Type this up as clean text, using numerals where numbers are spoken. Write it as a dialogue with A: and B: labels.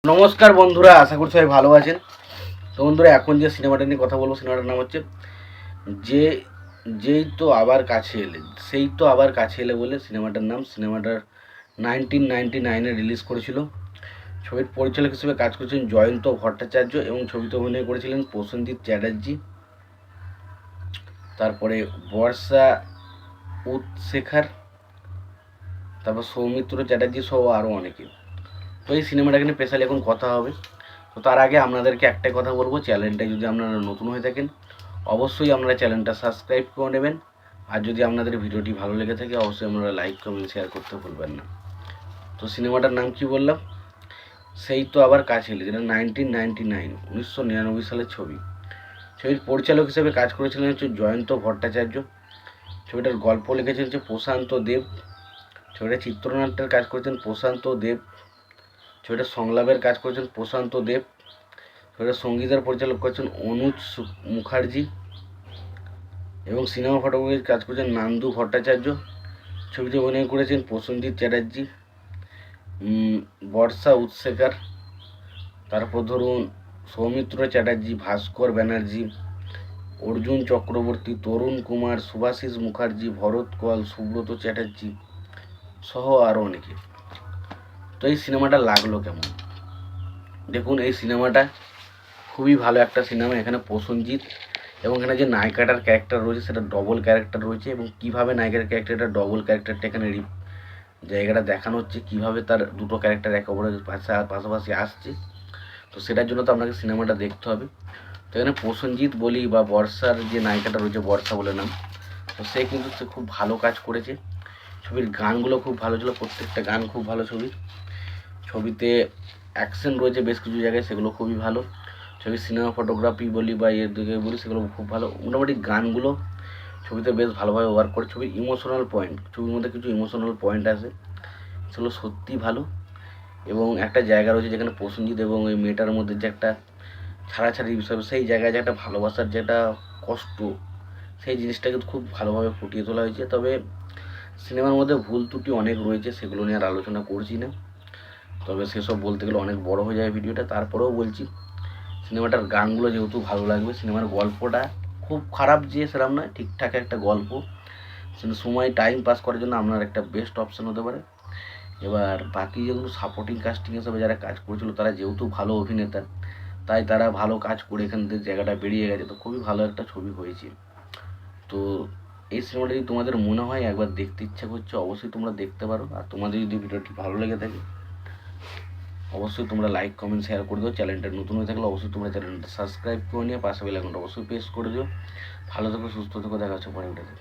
A: নমস্কার বন্ধুরা, আশা করি সবাই ভালো আছেন। তো বন্ধুরা, এখন যে সিনেমাটা নিয়ে কথা বলবো সিনেমাটার নাম হচ্ছে যে যেই তো আবার কাছে এলে। সেই তো আবার কাছে এলে বলে সিনেমাটার নাম। সিনেমাটার 1999-এ রিলিজ করেছিল। ছবির পরিচালক হিসেবে কাজ করেছেন জয়ন্ত ভট্টাচার্য এবং ছবিতে অভিনয় করেছিলেন প্রসেনজিৎ চ্যাটার্জি, তারপরে বর্ষা উৎশেখর, তারপর সৌমিত্র চ্যাটার্জি সহ আরও অনেকে। তো এই সিনেমাটাকে নিয়ে স্পেশালি এখন কথা হবে। তো তার আগে আপনাদেরকে একটাই কথা বলবো, চ্যানেলটা যদি আপনারা নতুন হয়ে থাকেন অবশ্যই আপনারা চ্যানেলটা সাবস্ক্রাইব করে নেবেন। আর যদি আপনাদের ভিডিওটি ভালো লেগে থাকে অবশ্যই আপনারা লাইক কমেন্ট শেয়ার করতে ভুলবেন না। তো সিনেমাটার নাম কি বললাম? সেই তো আবার কাছে এলে, যেটা 1999 সালের ছবি। ছবির পরিচালক হিসেবে কাজ করেছিলেন হচ্ছে জয়ন্ত ভট্টাচার্য। ছবিটার গল্প লিখেছেন হচ্ছে প্রশান্ত দেব। ছবিটার চিত্রনাট্যের কাজ করেছেন প্রশান্ত দেব। ছবিটার সংলাপের কাজ করেছেন প্রশান্ত দেব। ছবিটার সঙ্গীতের পরিচালক করেছেন অনুজ মুখার্জি এবং সিনেমা ফটোগ্রাফির কাজ করেছেন নান্দু ভট্টাচার্য। ছবিতে অভিনয় করেছেন প্রসেনজিৎ চ্যাটার্জি, বর্ষা উৎশেখর, তারপর ধরুন সৌমিত্র চ্যাটার্জি, ভাস্কর ব্যানার্জি, অর্জুন চক্রবর্তী, তরুণ কুমার, সুভাষিস মুখার্জি, ভরত কোয়াল, সুব্রত চ্যাটার্জি সহ আরও অনেকে। তো এই সিনেমাটা লাগলো কেমন? দেখুন, এই সিনেমাটা খুবই ভালো একটা সিনেমা। এখানে প্রসেনজিৎ এবং এখানে যে নায়িকাটার ক্যারেক্টার রয়েছে সেটা ডবল ক্যারেক্টার রয়েছে, এবং কীভাবে নায়িকার ক্যারেক্টারটা ডবল ক্যারেক্টারটা এখানে জায়গাটা দেখানো হচ্ছে, কীভাবে তার দুটো ক্যারেক্টার একে অপরের পাশাপাশি আসছে। তো সেটার জন্য তো আপনাকে সিনেমাটা দেখতে হবে। তো এখানে প্রসেনজিৎ বলি বা বর্ষার যে নায়িকাটা রয়েছে, বর্ষা বলে নাম, তো সে কিন্তু সে খুব ভালো কাজ করেছে। ছবির গানগুলো খুব ভালো ছিল, প্রত্যেকটা গান খুব ভালো। ছবিতে অ্যাকশন রয়েছে বেশ কিছু জায়গায়, সেগুলো খুবই ভালো। ছবির সিনেমা ফটোগ্রাফি বলি বা এর দিকে বলি, সেগুলো খুব ভালো। মোটামুটি গানগুলো ছবিতে বেশ ভালোভাবে ওয়ার্ক করে। ছবির ইমোশনাল পয়েন্ট, ছবির মধ্যে কিছু ইমোশনাল পয়েন্ট আছে, সেগুলো সত্যিই ভালো। এবং একটা জায়গা রয়েছে যেখানে প্রসেনজিৎ এবং ওই মেয়েটার মধ্যে যে একটা ছাড়াছাড়ি বিষয়, সেই জায়গায় যে একটা ভালোবাসার যে একটা কষ্ট, সেই জিনিসটা কিন্তু খুব ভালোভাবে ফুটিয়ে তোলা হয়েছে। তবে সিনেমার মধ্যে ভুল ত্রুটি অনেক রয়েছে, সেগুলো নিয়ে আর আলোচনা করছি না, তবে সেসব বলতে গেলে অনেক বড় হয়ে যায় ভিডিওটা। তারপরেও বলছি, সিনেমাটার গানগুলো যেহেতু ভালো লাগবে। সিনেমার গল্পটা খুব খারাপ যে সেরকম নয়, ঠিকঠাক একটা গল্প, সময় টাইম পাস করার জন্য আপনার একটা বেস্ট অপশান হতে পারে। এবার বাকি যেগুলো সাপোর্টিং কাস্টিং হিসাবে যারা কাজ করেছিল তারা যেহেতু ভালো অভিনেতা, তাই তারা ভালো কাজ করে এখান থেকে জায়গাটা বেরিয়ে গেছে। তো খুবই ভালো একটা ছবি হয়েছে। তো এই সিনেমাটা যদি তোমাদের মনে হয় একবার দেখতে ইচ্ছা করছে অবশ্যই তোমরা দেখতে পারো। আর তোমাদের যদি ভিডিওটি ভালো লেগে থাকে অবশ্যই তোমরা লাইক কমেন্ট শেয়ার করে দিও। চ্যানেলটা নতুন হয়ে থাকলে অবশ্যই তোমরা চ্যানেলটা সাবস্ক্রাইব করে নিয়ে পাশে বেল আইকনটা অবশ্যই প্রেস করে দিও। ভালো থেকো, সুস্থ থেকো, দেখা হচ্ছে পরে ভিডিওতে।